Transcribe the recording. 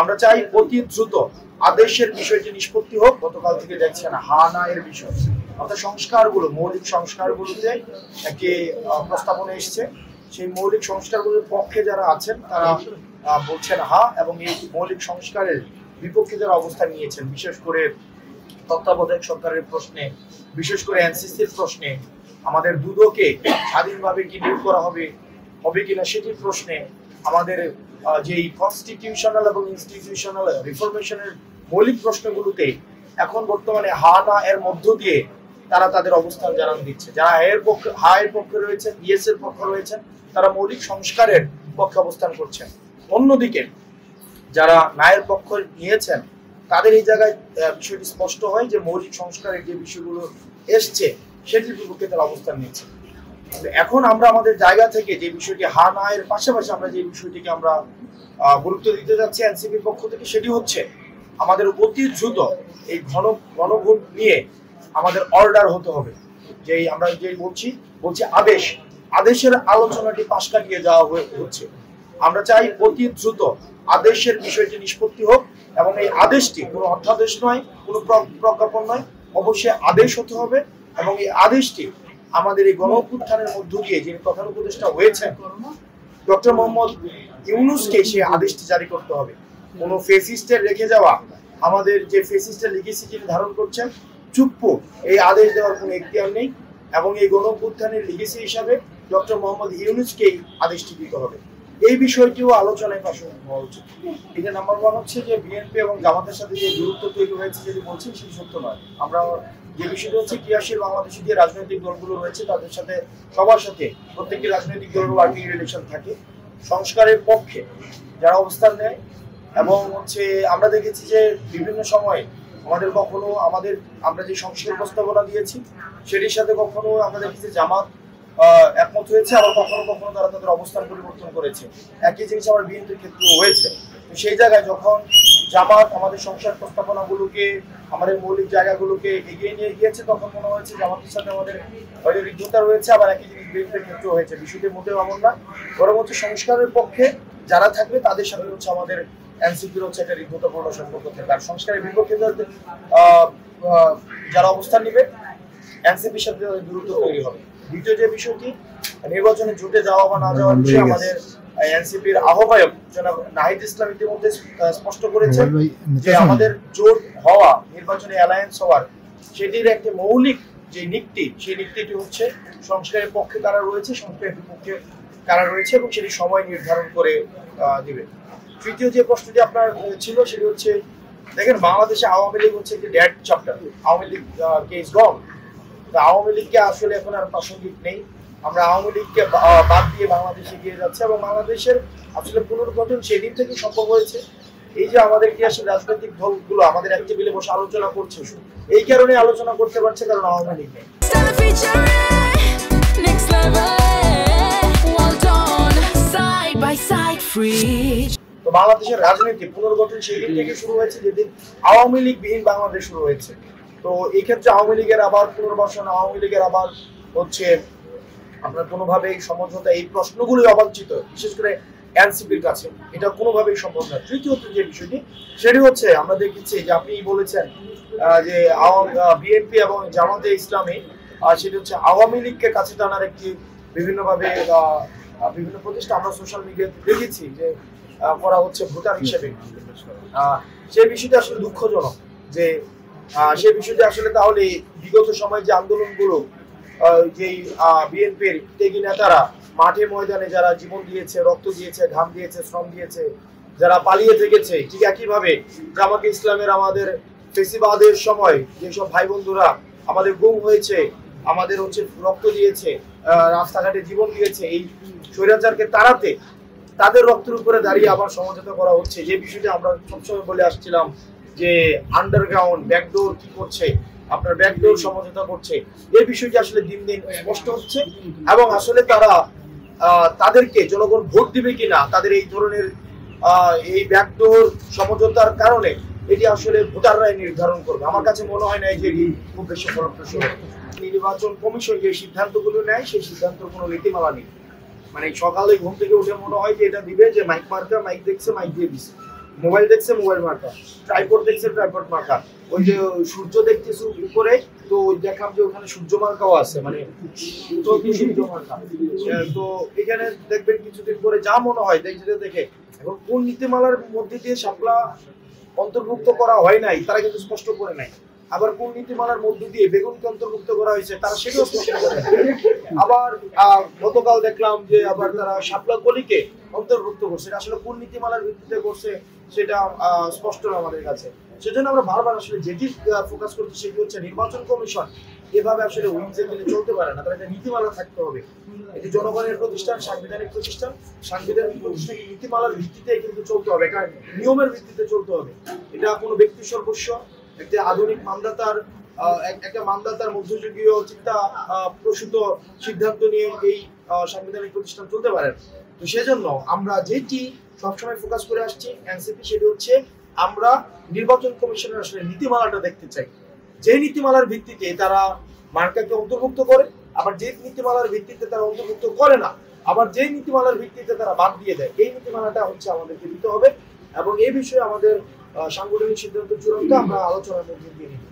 আমরা চাই অতি দ্রুত আদেশের বিষয়টি নিষ্পত্তি হোক। গতকাল থেকে দেখছেন হা না এর বিষয়, অর্থাৎ সংস্কারগুলো, মৌলিক সংস্কারগুলোতে একটি প্রস্তাবনা এসছে। সেই মৌলিক সংস্কারগুলোর পক্ষে যারা আছেন তারা বলছেন হা, এবং এই মৌলিক সংস্কারের বিপক্ষে যারা অবস্থান নিয়েছেন, বিশেষ করে তত্ত্বাবধায়ক সরকারের প্রশ্নে, বিশেষ করে এনসিসির প্রশ্নে, আমাদের দুদকে স্বাধীনভাবে কি নিয়োগ করা হবে কিনা সেটির প্রশ্নে, আমাদের যেই কনস্টিটিউশনাল এবং ইনস্টিটিউশনাল রিফরমেশনের মৌলিক প্রশ্নগুলোতে এখন বর্তমানে হা না এর মধ্য দিয়ে তারা তাদের অবস্থান জানান দিচ্ছে। যারা হা এর পক্ষে রয়েছেন, ইয়েস এর পক্ষে রয়েছেন, তারা মৌলিক সংস্কারের পক্ষে অবস্থান করছেন। অন্যদিকে যারা নায়ের পক্ষ নিয়েছেন তাদের এই জায়গায় বিষয়টি স্পষ্ট হয় যে মৌলিক সংস্কারের যে বিষয়গুলো এসছে সেটির বিপক্ষে তারা অবস্থান নিচ্ছে। এখন আমরা আমাদের জায়গা থেকে যে বিষয়টি হা না এর পাশাপাশি আমরা যে বিষয়টিকে আমরা গুরুত্ব দিতে যাচ্ছি এনসিপির পক্ষ থেকে, সেটি হচ্ছে আমাদের অতি দ্রুত এই গণভোট নিয়ে আমাদের অর্ডার হতে হবে। যে আমরা যে বলছি আদেশের আলোচনাটি পাশ কাটিয়ে যাওয়া হচ্ছে। আমরা চাই অতি দ্রুত আদেশের বিষয়টি নিষ্পত্তি হোক, এবং এই আদেশটি কোনো অধ্যাদেশ নয়, কোনো প্রজ্ঞাপন নয়, অবশ্যই আদেশ হতে হবে। এবং এই আদেশটি আমাদের এই গণঅভ্যুত্থানের মধ্য দিয়ে যিনি প্রধান উপদেষ্টা হয়েছেন ডক্টর মোহাম্মদ ইউনূসকে সেই আদেশটি জারি করতে হবে। কোনো ফেসিস্টের রেখে যাওয়া, আমাদের যে ফেসিস্টের লিগেসি যিনি ধারণ করছেন চুপ্পু, এই আদেশ দেওয়ার কোনো এখতিয়ার নেই। এবং এই গণঅভ্যুত্থানের লিগেসি হিসাবে ডক্টর মোহাম্মদ ইউনূসকেই আদেশটি দিতে হবে। এই বিষয়টিও আলোচনায় পাশে হওয়া উচিত। এটা নাম্বার ওয়ান হচ্ছে যে বিএনপি এবং জামাতের সাথে যে দূরত্ব তৈরি হয়েছে যেটি বলছেন সেটি সত্য নয়। আমরা যে বিষয়টা হচ্ছে ক্রিয়াশীল বাংলাদেশে যে রাজনৈতিক দলগুলো রয়েছে তাদের সাথে, সবার সাথে, প্রত্যেকটি রাজনৈতিক দলের ওয়ার্কিং রিলেশন থাকে। সংস্কারের পক্ষে যারা অবস্থান নেয়, এবং হচ্ছে আমরা দেখেছি যে বিভিন্ন সময় আমরা যে সংস্কার প্রস্তাবনা দিয়েছি সেটির সাথে কখনো আমরা দেখেছি জামাত একমত হয়েছে, আবার কখনো কখনো তারা তাদের অবস্থান পরিবর্তন করেছে। একই জিনিস আমার বিএনপির ক্ষেত্রেও হয়েছে। তো সেই জায়গায় যখন জামাত আমাদের সংস্কার প্রস্তাবনাগুলোকে, আমাদের মৌলিক জায়গাগুলোকে এগিয়ে নিয়ে গিয়েছে, তখন মনে হয়েছে জামাতের সাথে আমাদের হয়তো ঋদ্ধতা রয়েছে। আবার একই জিনিস বিএনপির ক্ষেত্রেও হয়েছে। বিষয়টি মোটেও এমন না, বরং হচ্ছে সংস্কারের পক্ষে যারা থাকবে তাদের সাথে হচ্ছে আমাদের এনসিপির হচ্ছে একটা ঋদ্ধতাপূর্ণ সম্পর্ক থাকবে। আর সংস্কারের বিপক্ষে যারা অবস্থান নেবে এনসিপির সাথে দূরত্ব তৈরি হবে। দ্বিতীয় যে বিষয়টি, নির্বাচনে জুটে যাওয়া বা না যাওয়ার বিষয়ে আমাদের এনসিপির আহ্বায়ক জনাব নাহিদ ইসলাম ইতিমধ্যে স্পষ্ট করেছেন যে আমাদের জোট হওয়া, নির্বাচনে অ্যালায়েন্স হওয়ার, সেটির একটি মৌলিক যে নীতি, সেই নীতিটি হচ্ছে সংস্কারের পক্ষে কারা রয়েছে, সংস্কারের বিপক্ষে কারা রয়েছে, এবং সেটি সময় নির্ধারণ করে দিবে। তৃতীয় যে প্রশ্নটি আপনার ছিল সেটি হচ্ছে, দেখেন বাংলাদেশে আওয়ামী লীগ হচ্ছে একটি dead chapter. Awami League case gone. Awami লীগকে আসলে এখন আর প্রাসঙ্গিক নেই। আমরা আওয়ামী লীগকে বাদ দিয়ে বাংলাদেশে গিয়ে যাচ্ছে, এবং বাংলাদেশের আসলে পুনর্গঠন সেদিন থেকে সম্ভব হয়েছে এই যে আমাদের কি আসলে রাজনৈতিক দলগুলো আমাদের এক টেবিলে বসে আলোচনা করছে। এই কারণে আলোচনা করতে পারছে কারণ আওয়ামী লীগ নেই। তো বাংলাদেশের রাজনীতি পুনর্গঠন সেদিন থেকে শুরু হয়েছে যেদিন আওয়ামী লীগ বিহীন বাংলাদেশ শুরু হয়েছে। তো এই ক্ষেত্রে আওয়ামী লীগের আবার পুনর্বাসন, আওয়ামী লীগের আবার হচ্ছে আপনার কোনোভাবেই সমঝোতা, এই প্রশ্নগুলোই অবাঞ্ছিত, বিশেষ করে এনসিপির কাছে এটা কোনোভাবেই সম্ভব না। তৃতীয়ত যে বিষয়টি সেটি হচ্ছে, আমরা দেখেছি যে আপনি বলেছেন যে বিএনপি এবং জামাতে ইসলামী, সেটি হচ্ছে আওয়ামী লীগকে কাছে টানার একটি বিভিন্নভাবে বিভিন্ন প্রতিষ্ঠান আমরা সোশ্যাল মিডিয়াতে দেখেছি যে করা হচ্ছে ভোটার হিসেবে। সেই বিষয়টি আসলে দুঃখজনক যে সেই বিষয়টি আসলে তাহলে বিগত সময়ে যে আন্দোলনগুলো, যেই বিএনপির ত্যাগী নেতারা মাঠে ময়দানে যারা জীবন দিয়েছে, রক্ত দিয়েছে, ঘাম দিয়েছে, শ্রম দিয়েছে, যারা পালিয়ে থেকেছে, ঠিক একইভাবে জামাতে ইসলামের আমাদের ফেসিবাদের সময় যেসব ভাই বন্ধুরা আমাদের গুম হয়েছে, আমাদের হচ্ছে রক্ত দিয়েছে, রাস্তাঘাটে জীবন দিয়েছে, এই স্বৈরাচারকে তাড়াতে তাদের রক্তের উপরে দাঁড়িয়ে আবার সমঝোতা করা হচ্ছে। যে বিষয়টি আমরা সবসময় বলে আসছিলাম যে আন্ডারগ্রাউন্ড ব্যাকডোর কি করছে, আপনার ব্যাকডোর সমঝোতা করছে, এই বিষয়টি আসলে দিন দিন স্পষ্ট হচ্ছে। এবং আসলে তারা তাদেরকে জনগণ ভোট দিবে কিনা, তাদের এই ধরনের এই ব্যাকডোর সমঝোতার কারণে এটি আসলে ভোটাররাই নির্ধারণ করবে। আমার কাছে মনে হয় না যে এটি খুব বেশি ফলপ্রসূ। নির্বাচন কমিশন যে সিদ্ধান্তগুলো নেয় সেই সিদ্ধান্তের কোনো নীতিমালা নেই। মানে সকালে ঘুম থেকে উঠে মনে হয় যে এটা দিবে, যে মাইক মার্কার মাইক দেখছে, মাইক দিয়ে দিচ্ছে, মোবাইল দেখছে মোবাইল মার্কা, ট্রাইপড দেখছে ট্রাইপড মার্কা, ওই যে সূর্য দেখতেছে উপরে, তো ওই দেখাম যে ওখানে সূর্য মার্কাও আছে, মানে সূর্য মার্কা। তো এখানে দেখবেন কিছুদিন পরে যা মনে হয় দেখে এখন কোন নীতিমালার মধ্যে দিয়ে শাপলা অন্তর্ভুক্ত করা হয় নাই তারা কিন্তু স্পষ্ট করে নাই, আবার কোন নীতিমালার মধ্য দিয়ে বেগুনকে অন্তর্ভুক্ত করা হয়েছে তারা সেটাও স্পষ্ট করে নাই। আবার গতকাল দেখলাম যে আবার তারা শাপলা কলিকে অন্তর্ভুক্ত করছে, এটা আসলে কোন নীতিমালার ভিত্তিতে করছে সেটা স্পষ্ট না আমাদের কাছে। সেজন্য আমরা বারবার আসলে যেটি ফোকাস করছি সেটি হচ্ছে নির্বাচন কমিশন এভাবে আসলে উইংসে গেলে চলতে পারে না, তার একটা নীতিমালা থাকতে হবে। এটি জনগণের প্রতিষ্ঠান, সাংবিধানিক প্রতিষ্ঠান, সাংবিধানিক প্রতিষ্ঠান নীতিমালার ভিত্তিতে কিন্তু চলতে হবে, কারণ নিয়মের ভিত্তিতে চলতে হবে। এটা কোনো ব্যক্তি সর্বস্ব, একটা আধুনিক মানদাতার একটা মানদাতার মধ্যযুগীয় চিন্তা প্রসূত সিদ্ধান্ত নিয়ে এই সাংবিধানিক প্রতিষ্ঠান চলতে পারে। তো সেজন্য আমরা যেটি সবসময় ফোকাস করে আসছি এনসিপি, সেটি হচ্ছে আমরা নির্বাচন কমিশনের আসলে নীতিমালাটা দেখতে চাই, যে নীতিমালার ভিত্তিতে তারা মার্কাকে অন্তর্ভুক্ত করে, আবার যে নীতিমালার ভিত্তিতে তারা অন্তর্ভুক্ত করে না, আবার যে নীতিমালার ভিত্তিতে তারা বাদ দিয়ে দেয়, এই নীতিমালাটা হচ্ছে আমাদেরকে দিতে হবে। এবং এই বিষয়ে আমাদের সাংগঠনিক সিদ্ধান্ত চূড়ান্ত আমরা আলোচনার মধ্যে দিয়ে নিতে